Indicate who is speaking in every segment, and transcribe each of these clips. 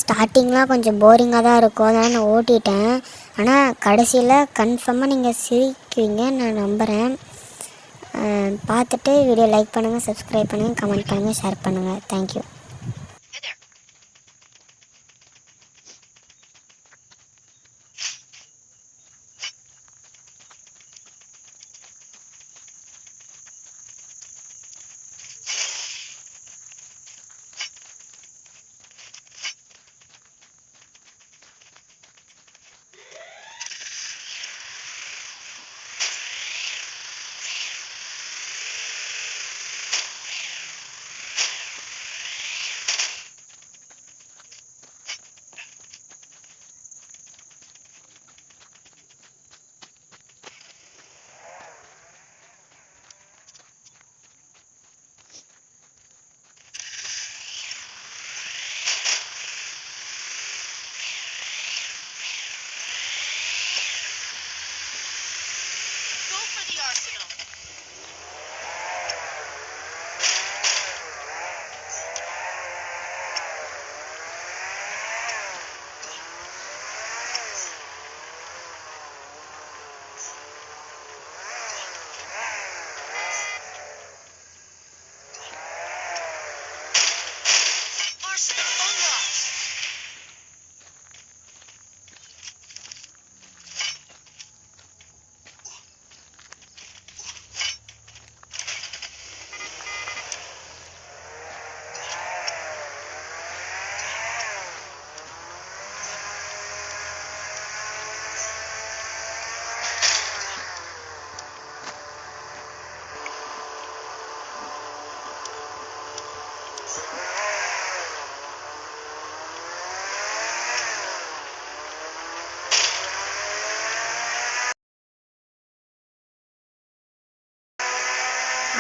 Speaker 1: ஸ்டார்டிங்லாம் கொஞ்சம் போரிங்காக தான் இருக்கும், அதனால் நான் ஓட்டிட்டேன். ஆனால் கடைசியில் கன்ஃபார்மாக நீங்கள் சிரிக்குவீங்க நான் நம்புகிறேன். பார்த்துட்டு வீடியோ லைக் பண்ணுங்கள், சப்ஸ்கிரைப் பண்ணுங்கள், கமெண்ட் பண்ணுங்கள், ஷேர் பண்ணுங்கள். தேங்க்யூ.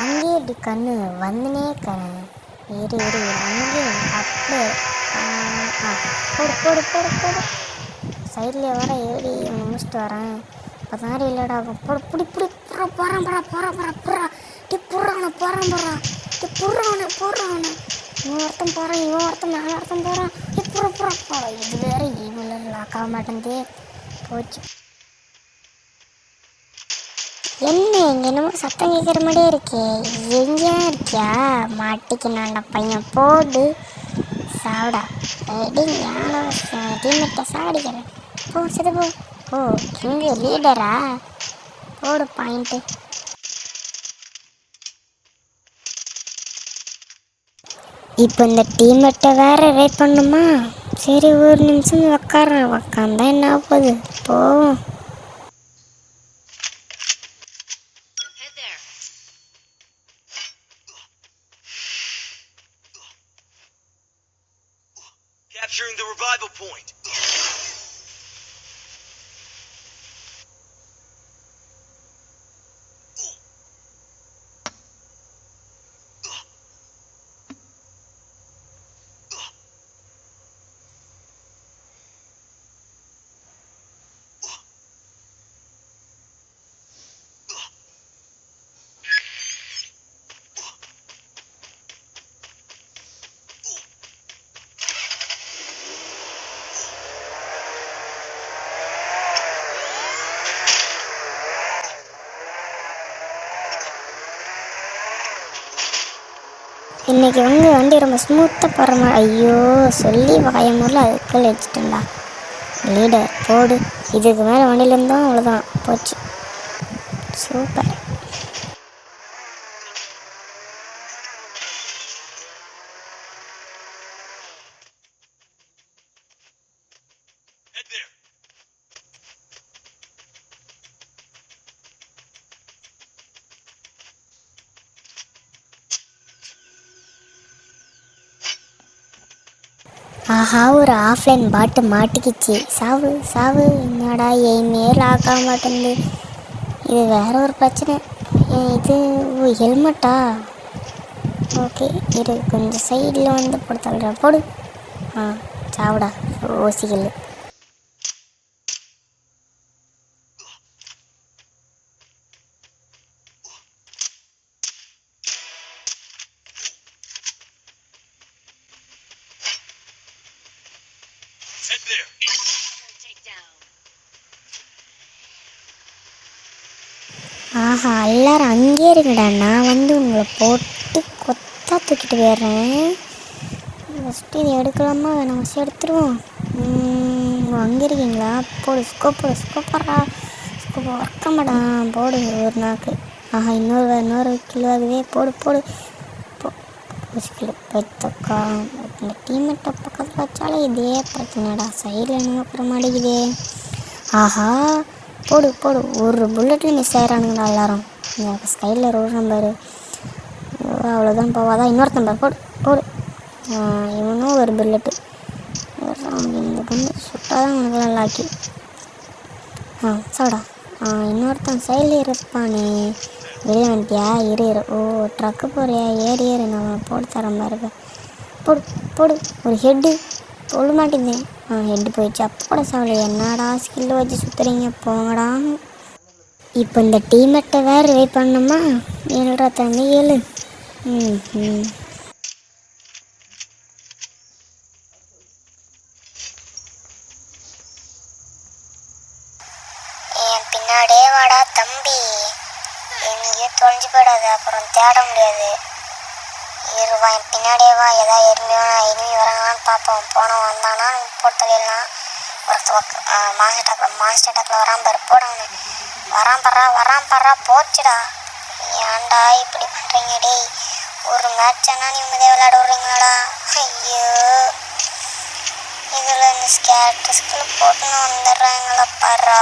Speaker 1: அங்கேயே இப்படி கண்ணு வந்துனே கண்ணு இரு அங்கேயே அப்படியே போடு போடு போடு போடு சைட்லேயே வர ஏறி இவனை முடிச்சுட்டு வரேன். இப்போ தான் இல்லைடா போடு பிடி பிடி போகிறான் டி புடுறான் இவன் ஒருத்தன் மேலே ஒருத்தன் போகிறான். புறா இது வேற இவங்கள லாக் ஆக மாட்டேங்குதே. போச்சு. என்ன இங்கே என்னமோ சத்தம் கேட்குற மாதிரியே இருக்கே, எங்கேயா இருக்கியா? மாட்டிக்கினான்டா பையன், போடு சாவிடா. ரெடி ஞானம் டீமெட்டை சாடிக்கிறேன். போ சரி போ. ஓ இங்கே லீடரா? போடு பாயிண்ட்டு. இப்போ இந்த டீமெட்டை வேற ரேட் பண்ணுமா? சரி ஒரு நிமிஷம் உக்காந்தா என்ன ஆக போகுது, போவோம்.
Speaker 2: Capturing the revival point.
Speaker 1: இன்றைக்கி வண்டி ரொம்ப ஸ்மூத்தாக போகிற மாதிரி. ஐயோ சொல்லி வாயமூரில் அதுக்குள்ளே வச்சுட்டேன்டா. லீடர் போடு. இதுக்கு மேலே வண்டியில் இருந்தோம் அவ்வளோதான், போச்சு. சூப்பர். ஆஹா ஒரு ஆஃப்லைன் பாட்டு மாட்டிக்கிச்சு. சாவு. என்னடா எய்மே லாக் ஆக மாட்டேங்குது. இது வேற ஒரு பிரச்சனை. இது ஹெல்மெட்டா? ஓகே இரு கொஞ்சம் சைடில் வந்து போடுத்தல்ற போடு. சாவுடா ஓசிகள். ஆஹா, எல்லாரும் அங்கே இருங்கடா, நான் வந்து உங்களை போட்டு கொத்தா தூக்கிட்டு போயிடுறேன். ஃபஸ்ட்டு இது எடுக்கலாமா வேணாம்? ஃபஸ்ட்டு எடுத்துருவோம். அங்கே இருக்கீங்களா? போடு ஸ்கோப்பரா ஸ்கோப் ஒர்க்க மாட்டான். போடு ஒரு நாக்கு. ஆஹா, இன்னொரு கிலோ ஆகுதே. போடு போடு கிலோ பத்தக்கா. இந்த டீமெட்டை பக்கத்தில் வச்சாலே இதே பிரச்சனைடா. சைடில் என்ன அப்புறம் மாட்டேங்குதே. ஆஹா, போடு ஒரு புல்லட்டில் மிஸ் ஆயிடறானுங்கடா எல்லாரும். இந்த ஸ்கைலில் ரோடு நம்பரு அவ்வளோதான் போவாதான். இன்னொருத்தன் போடு போடு. இவனும் ஒரு புல்லட்டு. இந்த கண்ணு சுட்டாதான் உனக்குலாம் லாக்கி. சாடா. இன்னொருத்தன் சைடில் இருப்பானே. வெளியே வந்துட்டியா? இரு. ஓ, ட்ரக்கு போறியா? ஏறு நான் போட்டு தரேன் பாருங்க. போடு ஒரு ஹெட்டு சொல்ல மாட்டேங்குது. ஹெட்டு போயிடுச்சு. அப்போட சாவலை. என்னடா ஸ்கில்லு வச்சு சுற்றுறீங்க, போங்கடா. இப்போ இந்த டீமெட்டை வேறு ரிவைவ் பண்ணணுமா? ஏழுடா தம்பி ஏழு. என் பின்னாடியே வாடா தம்பி. எங்கேயும் தொலைஞ்சு போயிடாது, அப்புறம் தேட முடியாது. இருவா, என் பின்னாடியே வா. ஏதாவது எருமி வராங்களான்னு பார்ப்போம். போனவன் வந்தானா போட்டு தள்ளிடலாம். மாஸ்டர் டாக்கில் வரான் பாரு. போடவனு வரான் பர்றா. போச்சுடா. ஏன்டா இப்படி பண்ணுறீங்க டேய்? ஒரு மேட்ச் ஆனால் நிம்மதியாக விளையாட விட்றீங்களாடா? ஐயோ, இதில் இந்த ஸ்கேட்டர்ஸ்கில் போட்டுன்னு வந்துடுறாங்களா பர்றா.